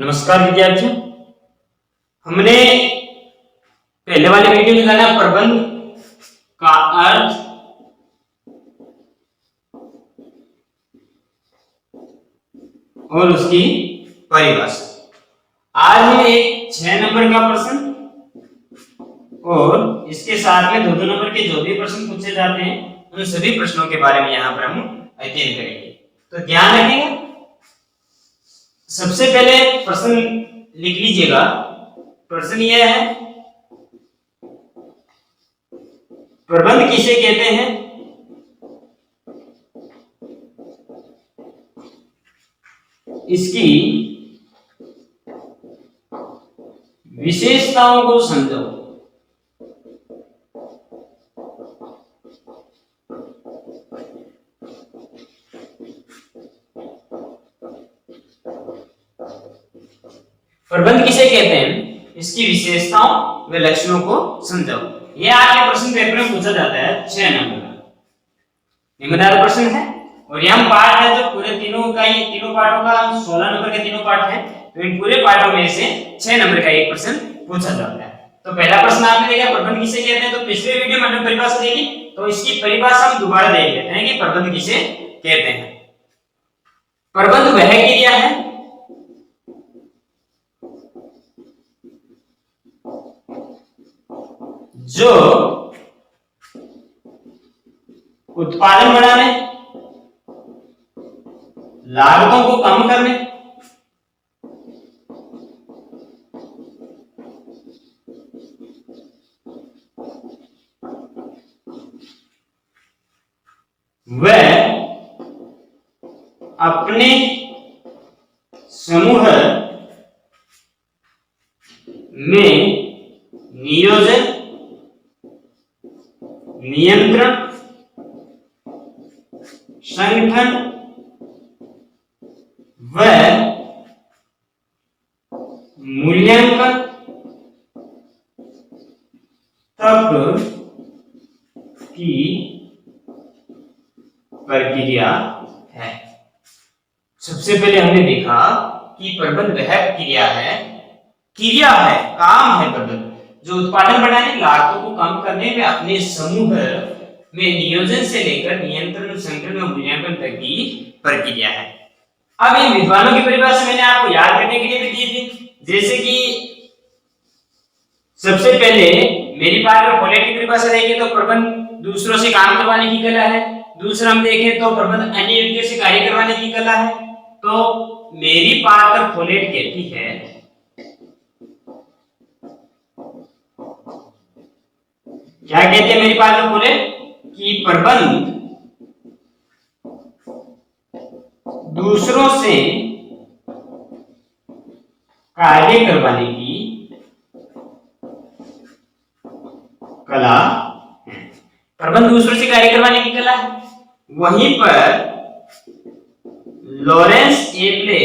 नमस्कार विद्यार्थियों, हमने पहले वाले वीडियो में जाना प्रबंध का अर्थ और उसकी परिभाषा। आज हम एक 6 नंबर का प्रश्न और इसके साथ में 2-2 नंबर के जो भी प्रश्न पूछे जाते हैं उन सभी प्रश्नों के बारे में यहाँ पर हम अध्ययन करेंगे। तो ध्यान रखिएगा, सबसे पहले प्रश्न लिख लीजिएगा। प्रश्न यह है, प्रबंध किसे कहते हैं? इसकी विशेषताओं को समझो। प्रबंध किसे कहते हैं, इसकी विशेषताओं व लक्षणों को समझो। यह आपके प्रश्न पेपर में पूछा जाता है 6 नंबर का निम्नलिखित प्रश्न है। और यह पाठ है जो पूरे तीनों पाठों का 16 नंबर के तीनों पाठ है, तो इन पूरे पाठों में से 6 नंबर का एक प्रश्न पूछा जाता है। तो पहला प्रश्न आपने देखा प्रबंध किसे कहते हैं, तो पिछले वीडियो में हमने परिभाषा देखी, तो इसकी परिभाषा हम दोबारा देख लेते हैं कि प्रबंध किसे कहते हैं। प्रबंध वह क्रिया है जो उत्पादन बढ़ाने, लागतों को कम करने, व अपने समूह में नियोजन, नियंत्रण, संगठन व मूल्यांकन तक की प्रक्रिया है। सबसे पहले हमने देखा कि प्रबंध वह क्रिया है, काम है प्रबंध जो उत्पादन बढ़ाने, लागतों को कम करने में अपने समूह में नियोजन से लेकर नियंत्रण, संगठन और मूल्यांकन तक की प्रक्रिया है। अब इन विद्वानों की परिभाषा मैंने आपको याद करने के लिए भी दी थी, जैसे कि सबसे पहले मेरी बात और फॉलेट की परिभाषा देखें तो प्रबंध दूसरों से काम करवाने की कला है। दूसरा हम देखें तो प्रबंध अन्य व्यक्तियों से कार्य करवाने की कला है। तो मेरी बात और फॉलेट कहती है क्या कहते हैं मेरी बात और फॉलेट कि प्रबंध दूसरों से कार्य करवाने की कला है। प्रबंध दूसरों से कार्य करवाने की कला है। वहीं पर लॉरेंस एप्ले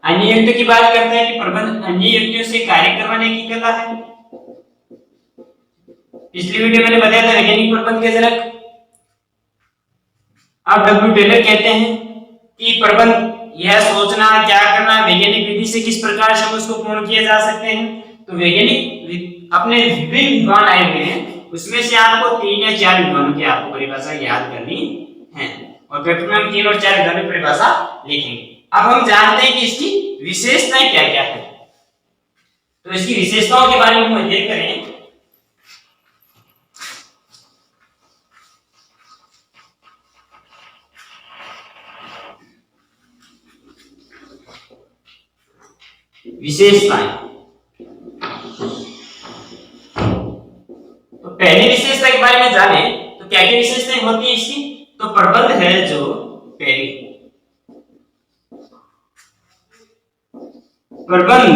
अन्य व्यक्तियों की बात करते हैं कि प्रबंध अन्य व्यक्तियों से कार्य करवाने की कला है। पिछली वीडियो मैंने बताया था वैज्ञानिक प्रबंध के जनक। अब डब्ल्यू टेलर कहते हैं कि प्रबंध यह सोचना, क्या करना, वैज्ञानिक विधि से किस प्रकार से उसको पूर्ण किया जा सकते हैं। तो वैज्ञानिक अपने विभिन्न विद्वान आए हुए हैं, उसमें से आपको 3 या 4 विद्वानों की आपको परिभाषा याद करनी है और पेपर में हम 3 और 4 विद्वानों की परिभाषा लिखेंगे। अब हम जानते हैं कि इसकी विशेषताएं क्या क्या है, तो इसकी विशेषताओं के बारे में हम अध्ययन करें। विशेषताएं, तो पहली विशेषता के बारे में जाने तो क्या क्या विशेषताएं होती है इसकी। तो प्रबंध है जो पहली, प्रबंध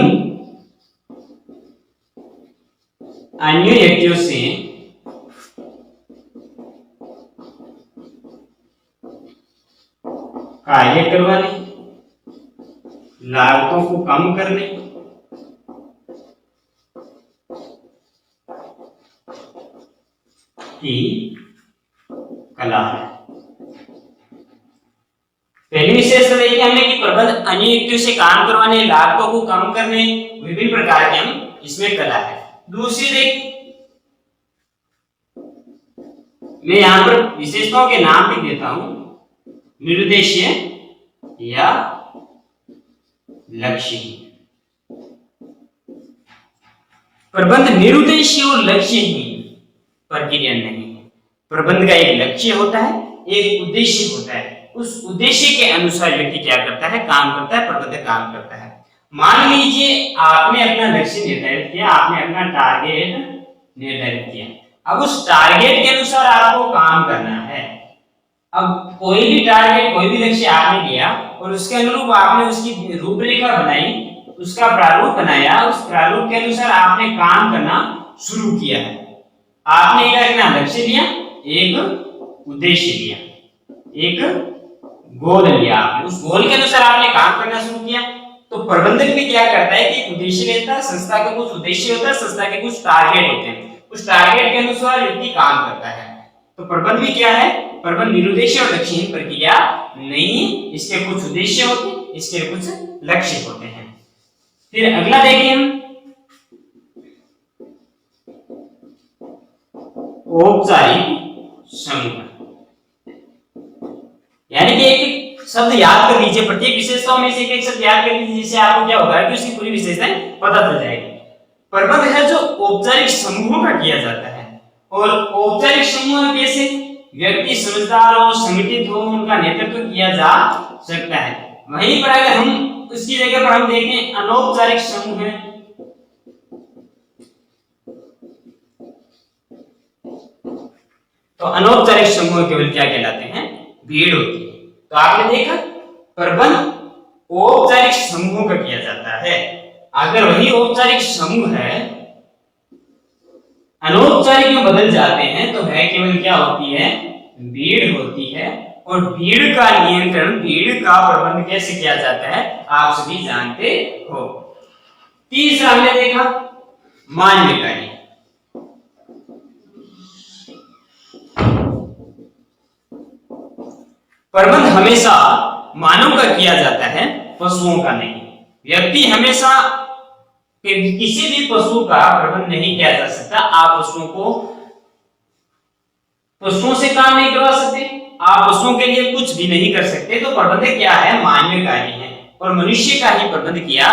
अन्य व्यक्तियों से कार्य करवाने, लागतों को कम करने, की कला है। पहली विशेषता प्रबंध अन्य व्यक्तियों से काम करवाने, लागतों को कम करने, विभिन्न प्रकार के हम इसमें कला है। दूसरी देख, मैं यहां पर विशेषताओं के नाम भी देता हूं, निरुद्देश्य या लक्ष्यहीन। प्रबंध निरुद्देश्य और लक्ष्यहीन प्रक्रिया नहीं है। प्रबंध का एक लक्ष्य होता है, एक उद्देश्य होता है। उस उद्देश्य के अनुसार व्यक्ति क्या करता है, काम करता है, प्रबंध काम करता है। मान लीजिए आपने अपना लक्ष्य निर्धारित किया, आपने अपना टारगेट निर्धारित किया। अब उस टारगेट के अनुसार आपको काम करना है। अब कोई भी टारगेट, कोई भी लक्ष्य आपने लिया और उसके अनुरूप आपने उसकी रूपरेखा बनाई, उसका प्रारूप बनाया, उस प्रारूप के अनुसार आपने काम करना शुरू किया है। आपने एक लक्ष्य लिया, एक उद्देश्य लिया, एक गोल लिया आपने, उस गोल के अनुसार आपने काम करना शुरू किया। तो प्रबंधक भी क्या करता है कि उद्देश्य लेता है, संस्था के कुछ उद्देश्य होता है, संस्था के कुछ टारगेट होते हैं, उस टारगेट के अनुसार व्यक्ति काम करता है। तो प्रबंध भी क्या है, प्रबंध निरुद्देश्य और लक्ष्यहीन प्रक्रिया नहीं, इसके कुछ उद्देश्य होते हैं, इसके कुछ लक्ष्य होते हैं। फिर अगला देखिए हम, औपचारिक समूह। यानी कि एक शब्द याद कर लीजिए, प्रत्येक विशेषताओं में से एक शब्द याद कर लीजिए, जिससे आपको क्या होगा कि उसकी पूरी विशेषताएं पता चल जाएगी। प्रबंध है जो औपचारिक समूहों का किया जाता है, और औपचारिक समूह कैसे, व्यक्ति समझदार हो, संगठित हो, उनका नेतृत्व किया जा सकता है। वहीं पर अगर हम उसकी जगह पर हम देखें अनौपचारिक समूह है, तो अनौपचारिक समूह केवल क्या कहलाते हैं, भीड़ होती है। तो आपने देखा प्रबंध औपचारिक समूहों का किया जाता है। अगर वही औपचारिक समूह है अनौपचारिक में बदल जाते हैं तो है केवल क्या होती है, भीड़ होती है। और भीड़ का नियंत्रण, भीड़ का प्रबंध कैसे किया जाता है आप सभी जानते हो। तीसरा हमने देखा मान्य कार्य। प्रबंध हमेशा मानव का किया जाता है, पशुओं का नहीं। व्यक्ति हमेशा किसी भी पशु का प्रबंध नहीं किया जा सकता। आप पशुओं से काम नहीं करवा सकते, आप पशुओं के लिए कुछ भी नहीं कर सकते। तो प्रबंध क्या है, मानवीय कार्य है, और मनुष्य का ही प्रबंध किया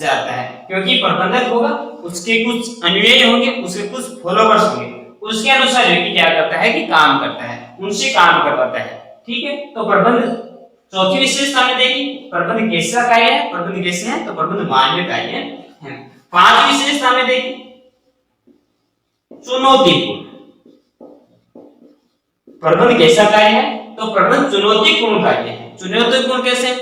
जाता है। क्योंकि प्रबंधक होगा, उसके कुछ अनुयायी होंगे, उसके कुछ फॉलोवर्स होंगे, उसके अनुसार व्यक्ति क्या करता है कि काम करता है, उनसे काम करवाता है। ठीक है, तो प्रबंध चौथी विशेषता में देखी, प्रबंध कैसा कार्य है, प्रबंध कैसे है, तो प्रबंध मानवीय कार्य है। पांचवी विशेषता में देखी चुनौतीपूर्ण। प्रबंध कैसा कार्य है, तो प्रबंध चुनौतीपूर्ण कार्य है। चुनौतीपूर्ण कैसे,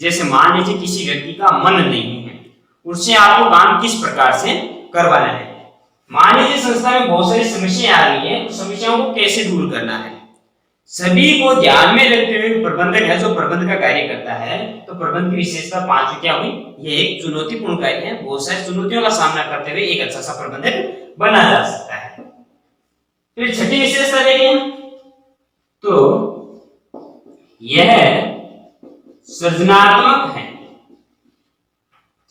जैसे मान लीजिए किसी व्यक्ति का मन नहीं है, उससे आपको काम किस प्रकार से करवाना है। मान लीजिए संस्था में बहुत सारी समस्याएं आ रही है, उस समस्याओं को कैसे दूर करना है, सभी को ध्यान में रखते हुए प्रबंधक है जो प्रबंध का कार्य करता है। तो प्रबंध की विशेषता पांचवी क्या हुई, ये एक चुनौतीपूर्ण कार्य है। बहुत सारी चुनौतियों का सामना करते हुए एक अच्छा सा प्रबंधक बना जा सकता है। फिर छठी विशेषता देखें तो यह सृजनात्मक है।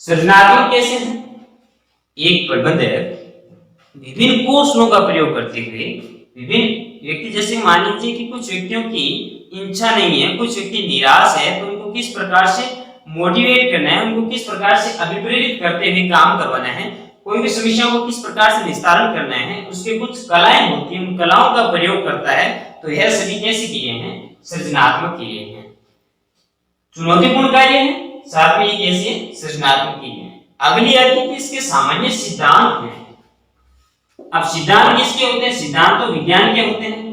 सृजनात्मक कैसे है, एक प्रबंधक विभिन्न कौशलों का प्रयोग करते हुए विभिन्न व्यक्ति, जैसे मान लीजिए कि कुछ व्यक्तियों की इच्छा नहीं है, कुछ व्यक्ति निराश है, तो उनको किस प्रकार से मोटिवेट करना है, उनको किस प्रकार से अभिप्रेरित करते हुए काम करवाना है, कोई भी समस्या को किस प्रकार से निस्तारण करना है, उसके कुछ कलाएं होती हैं, उन कलाओं का प्रयोग करता है। तो यह सभी कैसे किए हैं, सृजनात्मक किए हैं। चुनौतीपूर्ण कार्य है, साथ में ये कैसे सृजनात्मक किए हैं। अगली आती है कि इसके सामान्य सिद्धांत हैं। अब सिद्धांत किसके होते हैं, सिद्धांत तो विज्ञान के होते हैं।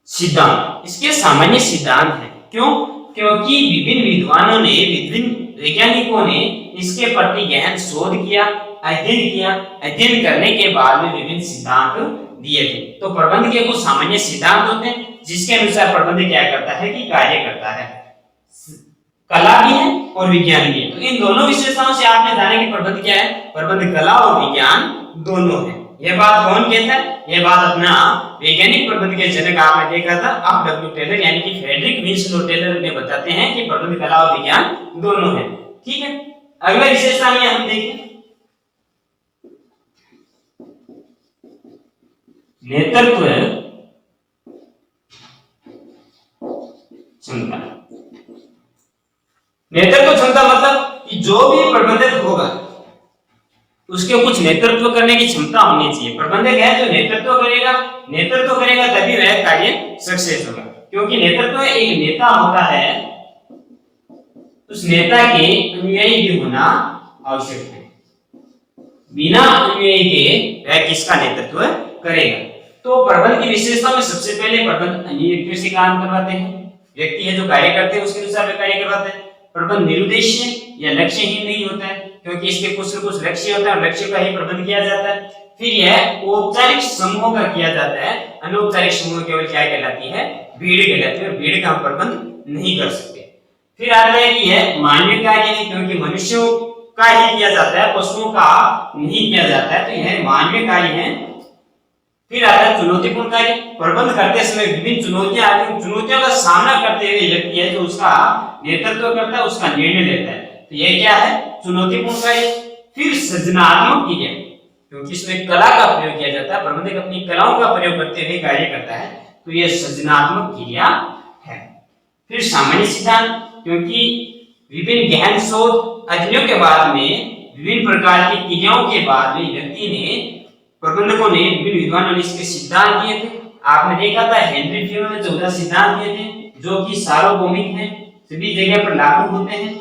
सिद्धांत, इसके सामान्य सिद्धांत हैं। क्यों, क्योंकि विभिन्न विद्वानों ने, विभिन्न वैज्ञानिकों ने इसके प्रति गहन शोध किया, अध्ययन किया। अध्ययन करने के बाद में विभिन्न सिद्धांत दिए थे। तो प्रबंध के कुछ सामान्य सिद्धांत होते हैं जिसके अनुसार प्रबंध क्या करता है कि कार्य करता है। कला भी है और विज्ञान भी है। तो इन दोनों विशेषताओं से आपने जाना कि प्रबंध क्या है, प्रबंध कला और विज्ञान दोनों है। यह बात कौन कहता है? यह बात अपना वैज्ञानिक प्रबंध के जनक आपने देखा था अब डब्ल्यू टेलर यानी कि फ्रेडरिक विंसलो टेलर ने बताते हैं कि प्रबंध कला और विज्ञान दोनों है। ठीक है, अगला विशेषता में हम देखें नेतृत्व क्षमता। नेतृत्व क्षमता मतलब कि जो भी प्रबंधक होगा उसके कुछ नेतृत्व करने की क्षमता होनी चाहिए। प्रबंधक है जो नेतृत्व करेगा तभी वह कार्य सक्सेस होगा, क्योंकि नेतृत्व एक नेता होता है, उस नेता के अनुयायी भी होना आवश्यक है। बिना अनुयायी के वह किसका नेतृत्व करेगा? तो प्रबंध की विशेषता में सबसे पहले प्रबंध अन्य व्यक्तियों से काम करवाते हैं। व्यक्ति है जो कार्य करते हैं उसके अनुसार वे कार्य करवाते हैं। प्रबंध निरुद्देश्य या लक्ष्यहीन नहीं होता है, क्योंकि इसके कुछ न कुछ लक्ष्य होता है और लक्ष्य का ही प्रबंध किया जाता है। फिर यह औपचारिक समूहों का किया जाता है, अनौपचारिक समूह केवल क्या कहलाती है? भीड़ कहलाती है, और भीड़ का हम प्रबंध नहीं कर सकते। फिर आता है कि यह मानवीय कार्य है, क्योंकि मनुष्यों का ही किया जाता है, पशुओं का नहीं किया जाता है, तो यह मानवीय कार्य है। फिर आता है चुनौतीपूर्ण कार्य। प्रबंध करते समय विभिन्न चुनौतियां आती हैं, चुनौतियों का सामना करते हुए व्यक्ति है जो उसका नेतृत्व करता है, उसका निर्णय लेता है, तो यह क्या है? चुनौतीपूर्ण कार्य। फिर सृजनात्मक क्रिया, क्योंकि इसमें कला का प्रयोग किया जाता है, प्रबंधक अपनी कलाओं का प्रयोग करते हुए कार्य करता है, तो यह सृजनात्मक क्रिया है। फिर सामान्य सिद्धांत, क्योंकि विभिन्न गहन शोध अध्ययनों के बाद में विभिन्न प्रकार की क्रियाओं के बाद में व्यक्ति ने प्रबंधकों ने विभिन्न विद्वानों ने इसके सिद्धांत दिए थे। आपने देखा था हेनरी फ्यूरो ने 14 सिद्धांत दिए थे जो कि सार्वभौमिक हैं, सभी जगह पर लागू होते हैं,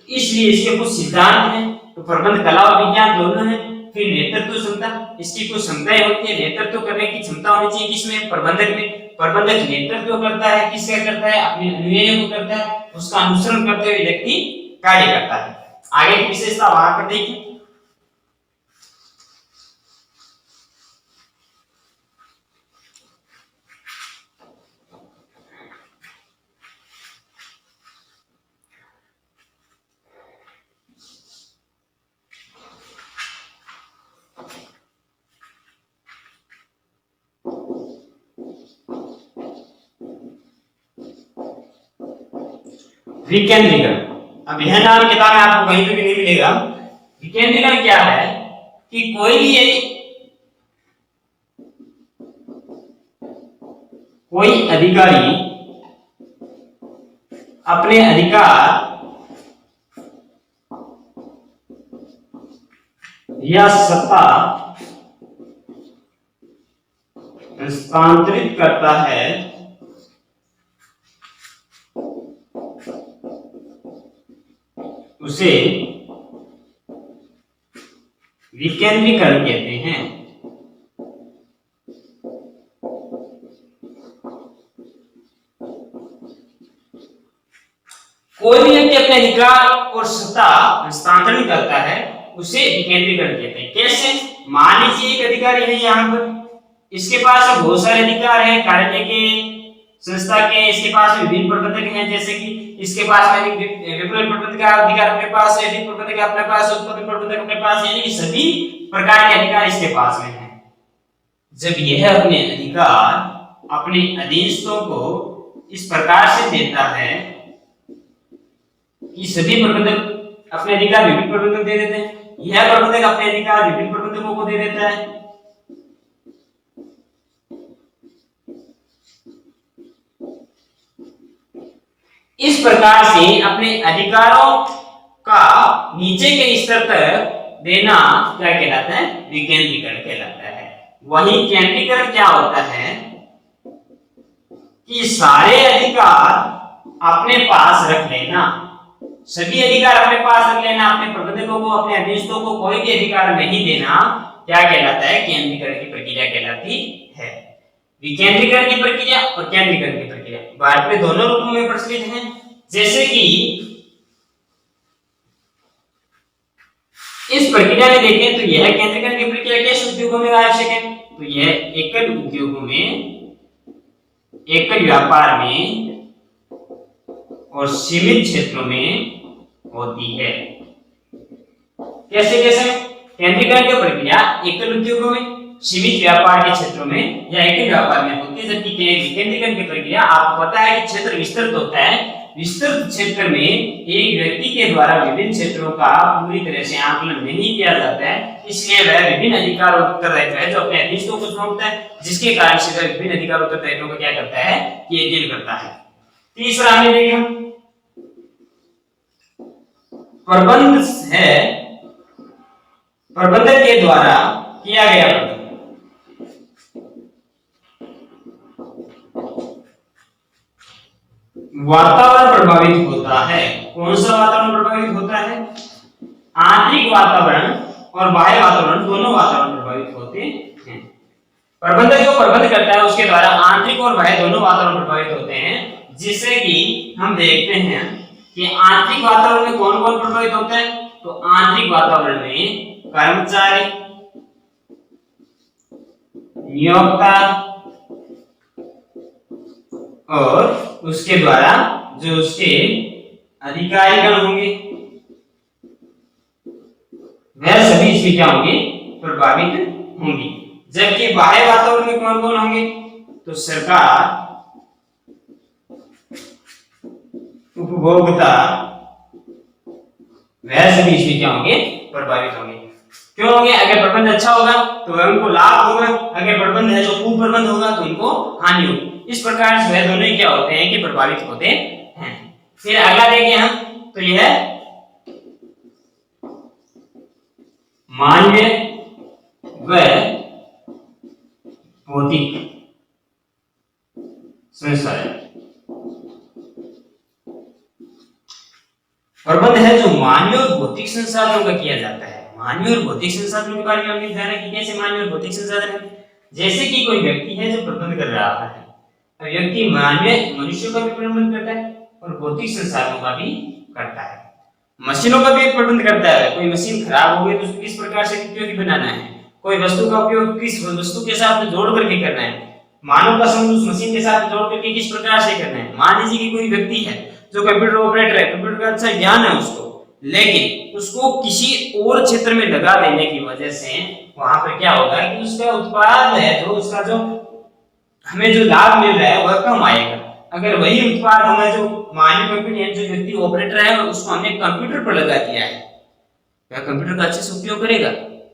इसलिए इसके कुछ सिद्धांत हैं। तो प्रबंध कला और विज्ञान दोनों हैं। फिर नेतृत्व क्षमता, इसकी कुछ क्षमताएं होती है। नेतृत्व करने की क्षमता होनी चाहिए किसमें? प्रबंधक में। प्रबंधक नेतृत्व करता है, किसका करता है? अपने अनुयायियों को करता है, उसका अनुसरण करते हुए व्यक्ति कार्य करता है। आगे की विशेषता वहां पर देखिए। विकेंद्रीकरण, अब यह नाम किताब में आपको कहीं पे भी नहीं मिलेगा। विकेंद्रीकरण क्या है कि कोई अधिकारी अपने अधिकार या सत्ता हस्तांतरित करता है उसे विकेंद्रीकरण कहते हैं। कोई भी व्यक्ति अपने अधिकार और सत्ता हस्तांतरण करता है उसे विकेंद्रीकरण कहते हैं। कैसे? मान लीजिए एक अधिकारी है यहाँ पर, इसके पास बहुत सारे अधिकार है कार्यालय के, संस्था के, इसके पास विभिन्न प्रबंधक हैं, जैसे कि इसके पास में विपणन प्रबंधक का अधिकार अपने पास है, वित्त प्रबंधक अपने पास है, उत्पादन प्रबंधक अपने पास है, यानी कि सभी प्रकार के अधिकार इसके पास में हैं। जब यह अपने अधिकार अपने अधीनस्थों को इस प्रकार से देता है कि सभी प्रबंधक अपने अधिकार विभिन्न प्रबंधक दे देते हैं, यह प्रबंधक अपने अधिकार विभिन्न प्रबंधकों को दे देता है, इस प्रकार से अपने अधिकारों का नीचे के स्तर तक देना क्या कहलाता है? विकेंद्रीकरण कहलाता है। वहीं केंद्रीकरण क्या होता है कि सारे अधिकार अपने पास रख लेना, सभी अधिकार अपने पास रख लेना, अपने प्रबंधकों को, अपने अधीनस्थों को कोई भी अधिकार नहीं देना, क्या कहलाता है? केंद्रीकरण की प्रक्रिया कहलाती है। विकेंद्रीकरण की प्रक्रिया और केंद्रीकरण की प्रक्रिया भारत में दोनों रूपों में प्रचलित हैं। जैसे कि इस प्रक्रिया में देखें तो यह केंद्रीकरण की प्रक्रिया किस उद्योगों में आवश्यक है? तो यह एकल उद्योगों में, एकल व्यापार में और सीमित क्षेत्रों में होती है। कैसे कैसे? केंद्रीकरण की प्रक्रिया एकल उद्योगों में, सीमित व्यापार के क्षेत्रों में या एकल व्यापार में होती है, जबकि केंद्रीकरण की प्रक्रिया आपको पता है कि क्षेत्र विस्तृत होता है। विस्तृत क्षेत्र में एक व्यक्ति के द्वारा विभिन्न क्षेत्रों का पूरी तरह से आकलन नहीं किया जाता है, इसलिए वह विभिन्न अधिकार और उत्तरदायित्व है जो अपने अधीनस्थों को सौंपता है, जिसके कारण से वह विभिन्न अधिकार और उत्तरदायित्वों को क्या करता है कि अध्ययन करता है। तीसरा हमने देखा प्रबंध है प्रबंधक के द्वारा किया गया प्रबंध। वातावरण प्रभावित होता है। कौन सा वातावरण प्रभावित होता है? आंतरिक वातावरण और बाह्य वातावरण, दोनों वातावरण प्रभावित होते हैं। प्रबंधक जो प्रबंध करता है उसके द्वारा आंतरिक और बाह्य दोनों वातावरण प्रभावित होते हैं, जिससे कि हम देखते हैं कि आंतरिक वातावरण में कौन कौन प्रभावित होता है। तो आंतरिक वातावरण में कर्मचारी, नियोक्ता और उसके द्वारा जो उसके अधिकारीगण होंगे वह सभी इसमें क्या होंगे? प्रभावित होंगे। जबकि बाह्य वातावरण में कौन कौन होंगे? तो सरकार, उपभोक्ता, वह सभी इसमें क्या होंगे? प्रभावित होंगे। क्यों होंगे? अगर प्रबंध अच्छा होगा तो वह उनको लाभ होगा, अगर प्रबंध है जो कुप्रबंध होगा तो उनको हानि होगी। इस प्रकार से वह दोनों क्या होते हैं कि प्रभावित होते हैं। फिर अगला देखें हम, तो यह मानवीय व भौतिक संसाधन। प्रबंध है जो मानवीय और भौतिक संसाधनों का किया जाता है। मानवीय और भौतिक संसाधनों के बारे में हमने जाना कि कैसे मानवीय और भौतिक संसाधन है। जैसे कि कोई व्यक्ति है जो प्रबंध कर रहा है, व्यक्ति मानवीय मनुष्यों का भी प्रबंध करता है और भौतिक संसाधनों का भी करता है, मशीनों का भी प्रबंध करता है। कोई मशीन खराब हो गई तो उसको किस प्रकार से उपयोगी बनाना है, कोई वस्तु का उपयोग किस वस्तु के साथ जोड़ करके करना है, मानव का संबंध उस मशीन के साथ जोड़ करके किस प्रकार से करना है। मान लीजिए कि कोई व्यक्ति है जो कंप्यूटर ऑपरेटर है, कंप्यूटर का अच्छा ज्ञान है उसको, लेकिन उसको किसी और क्षेत्र में लगा देने की वजह से वहां पर क्या होगा कि उसका उत्पाद है जो उसका जो हमें जो लाभ मिल रहा है वह कम आएगा। अगर वही उत्पाद हमें जो मानव कंप्यूटर जो व्यक्ति ऑपरेटर है उसको हमने कंप्यूटर पर लगा दिया है, वह कंप्यूटर का अच्छे से उपयोग करेगा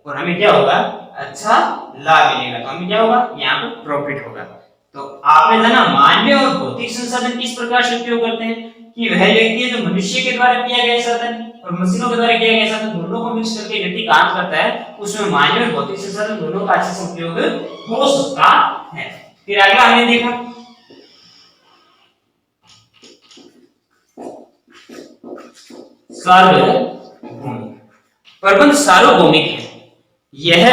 और हमें क्या होगा? अच्छा लाभ मिलेगा। तो हमें क्या होगा? यहाँ पर प्रॉफिट होगा। तो आपने जाना मानवीय और भौतिक संसाधन किस प्रकार से उपयोग करते हैं कि वह व्यक्ति है जो मनुष्य के द्वारा किया गया साधन और मशीनों के द्वारा किया गया साधन दोनों को मिक्स करके व्यक्ति काम करता है, उसमें मानवीय और भौतिक संसाधन दोनों का अच्छे से उपयोग हो सकता है। फिर अगला हमने देखा सार्वभौमिक। प्रबंध सार्वभौमिक है। यह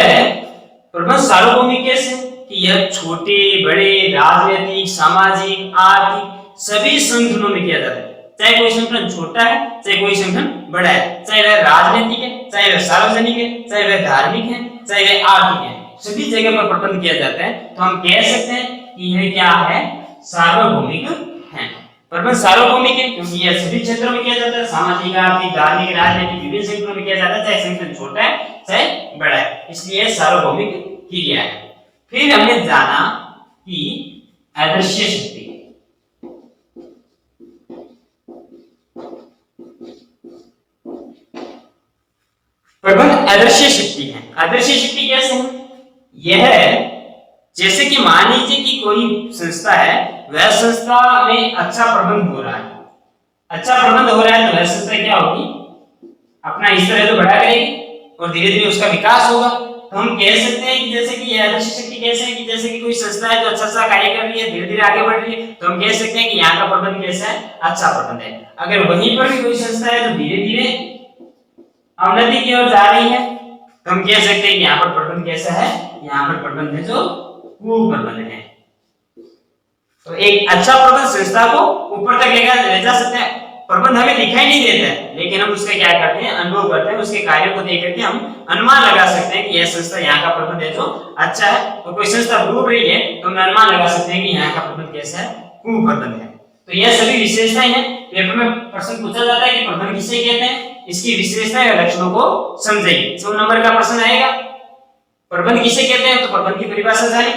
प्रबंध सार्वभौमिक कैसे कि यह छोटे बड़े राजनीतिक, सामाजिक, आर्थिक सभी संगठनों में किया जाता है। चाहे कोई संगठन छोटा है, चाहे कोई संगठन बड़ा है, चाहे वह राजनीतिक है, चाहे वह सार्वजनिक है, चाहे वह धार्मिक है, चाहे वह आर्थिक है, सभी जगह पर प्रबंध किया जाता है। तो हम कह सकते हैं कि यह क्या है? सार्वभौमिक है। प्रबंध सार्वभौमिक है क्योंकि यह सभी क्षेत्रों में किया जाता है, सामाजिक, आर्थिक, धार्मिक, राजनीतिक विभिन्न क्षेत्रों में किया जाता है, चाहे संगठन छोटा है चाहे बड़ा है, इसलिए सार्वभौमिक क्रिया है। फिर हमने जाना कि आदर्शीय शक्ति। प्रबंध आदर्शीय शक्ति है। आदर्शीय शक्ति कैसे है? यह जैसे कि मान लीजिए कि कोई संस्था है, वह संस्था में अच्छा प्रबंध हो रहा है, अच्छा प्रबंध हो रहा है तो वह संस्था क्या होगी? अपना स्तर है तो बढ़ा करेगी और धीरे धीरे उसका विकास होगा। तो हम कह सकते हैं कि जैसे कि यह आदर्श शक्ति कैसे है कि जैसे कि कोई संस्था है जो अच्छा कार्य कर रही है, धीरे धीरे आगे बढ़ रही है, तो हम कह सकते हैं कि यहाँ का प्रबंध कैसा है? अच्छा प्रबंध है। अगर वहीं पर भी कोई संस्था है जो धीरे धीरे अवनति की ओर जा रही है, तो हम कह सकते हैं कि यहाँ पर प्रबंध कैसा है? यहाँ पर प्रबंध है जो कुप्रबंध है। तो एक अच्छा प्रबंध संस्था को ऊपर तक ले जा सकते हैं। प्रबंध हमें दिखाई नहीं देता है, लेकिन हम उसका क्या करते हैं? अनुभव करते हैं। उसके कार्यों को देख करके हम अनुमान लगा सकते हैं कि यह संस्था यहाँ का प्रबंध है जो अच्छा है। तो कोई संस्था डूब रही है तो हम अनुमान लगा सकते हैं कि यहाँ का प्रबंध कैसा है? कुप्रबंध है। तो यह सभी विशेषताएं हैं पेपर में प्रश्न पूछा जाता है कि प्रबंध किसे कहते हैं, इसकी विशेषताएं और लक्षणों को समझिए। 100 नंबर का प्रश्न आएगा, प्रबंध किसे कहते हैं, तो प्रबंध की परिभाषा जानी,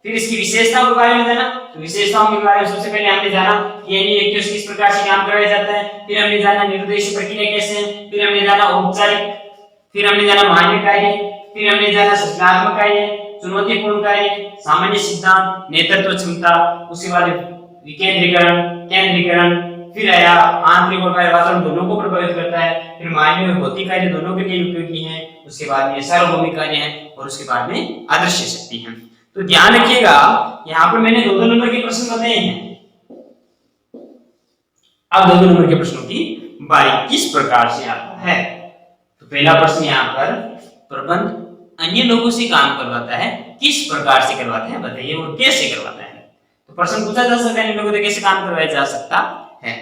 फिर इसकी विशेषताओं के बारे में जाना। तो विशेषताओं के बारे में सबसे पहले हमने जाना कि अन्य व्यक्तियों से किस प्रकार से काम करवाया जाता है, फिर हमने जाना निर्देश प्रक्रिया कैसे है, फिर हमने जाना औपचारिक, फिर हमने जाना मान्य कार्य, फिर हमने जाना सृजनात्मक कार्य, चुनौतीपूर्ण कार्य, सामान्य सिद्धांत, नेतृत्व क्षमता, उसके बाद विकेंद्रीकरण, केंद्रीकरण, फिर आया आंतरिक और बाह्य वातावरण दोनों को प्रभावित करता है, फिर मानवीय और भौतिक कार्य दोनों के लिए उपयोगी है, उसके बाद में सार्वभौमिक कार्य है और उसके बाद में आदर्श शक्ति है। तो ध्यान रखिएगा, यहाँ पर मैंने 2-2 नंबर के प्रश्न बताए हैं। अब 2-2 नंबर के प्रश्नों की बारी किस प्रकार से आता है। तो पहला प्रश्न यहाँ पर, प्रबंध अन्य लोगों से काम करवाता है, किस प्रकार से करवाता है बताइए, वो कैसे करवाता है। तो प्रश्न पूछा जा सकता है अन्य लोगों से कैसे काम करवाया जा सकता है।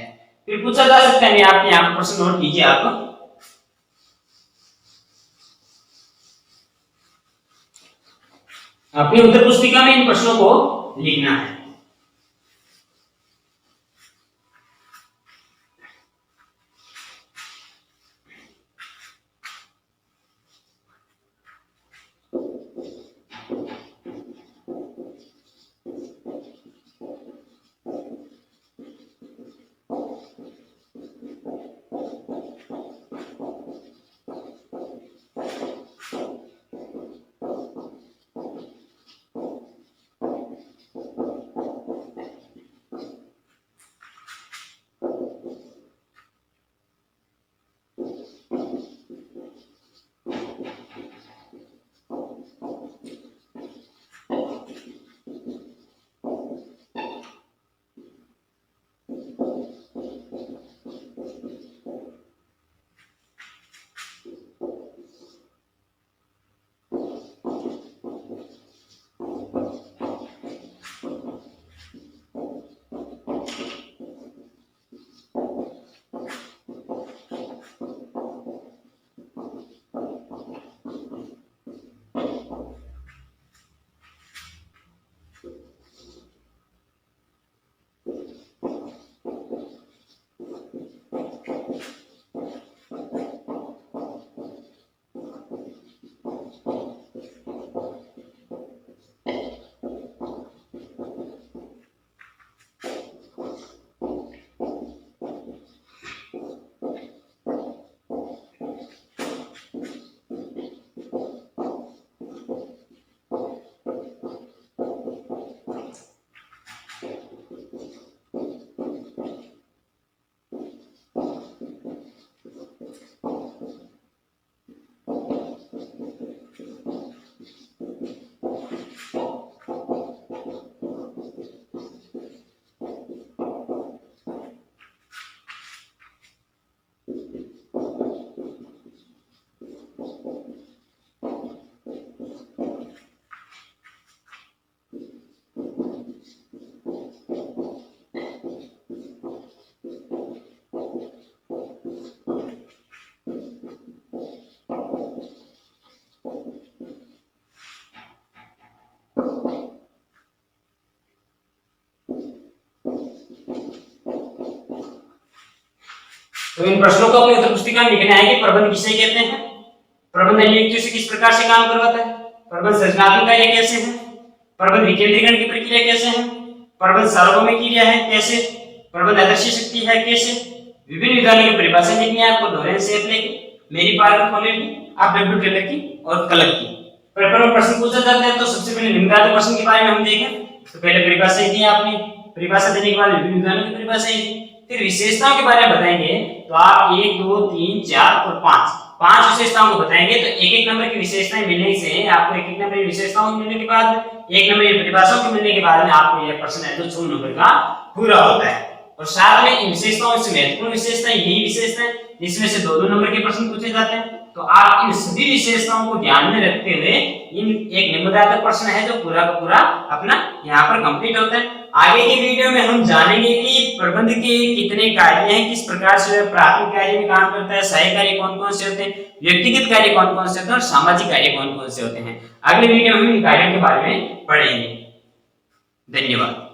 फिर पूछा जा सकता है, आप यहाँ पर प्रश्न नोट कीजिए, आप अपनी उत्तर पुस्तिका में इन प्रश्नों को लिखना है। तो इन प्रश्नों को अपनी उत्तर पुस्तिका में लिखना है कि प्रबंध किसे कहते हैं, प्रबंध अन्य व्यक्तियों से किस प्रकार से काम करवाता है, प्रबंध सृजनात्मक कार्य कैसे है, प्रबंध विकेंद्रीकरण की प्रक्रिया कैसे है, प्रबंध सार्वभौमिक क्रिया है कैसे, प्रबंध आदर्श शक्ति है कैसे। विभिन्न विधानों की परिभाषा लिखनी है आपको, दोहरे से लेके मेरी पार खोले की, आप डब्ल्यू टेलर की और कलर की। पेपर में प्रश्न पूछा जाता है तो सबसे पहले निम्नलिखित प्रश्न के बारे में हम देखें। तो पहले परिभाषा दी आपने, परिभाषा देने के बाद विभिन्न विधानों की परिभाषा दी, फिर विशेषताओं के बारे में बताएंगे। तो आप 1, 2, 3, 4 और 5 विशेषताओं को बताएंगे। तो एक एक नंबर की विशेषताएं मिलने से आपको एक एक नंबर की विशेषताओं मिलने के बाद, एक नंबर की परिभाषाओं के मिलने के बाद में आपको यह प्रश्न है जो 6 नंबर का पूरा होता है। और साथ में इन विशेषताओं से महत्वपूर्ण विशेषताएं यही विशेषताएं जिसमें से 2-2 नंबर के प्रश्न पूछे जाते हैं। तो आप इन सभी विशेषताओं को ध्यान में रखते हुए इन एक निबंधात्मक प्रश्न है जो पूरा का पूरा अपना यहाँ पर कंप्लीट होता है। आगे की वीडियो में हम जानेंगे कि प्रबंध के कितने कार्य हैं, किस प्रकार से प्राथमिक कार्य में काम करता है, सहायक कार्य कौन कौन से होते हैं, व्यक्तिगत कार्य कौन कौन से होते हैं और सामाजिक कार्य कौन कौन से होते हैं। अगले वीडियो में हम इन कार्यों के बारे में पढ़ेंगे। धन्यवाद।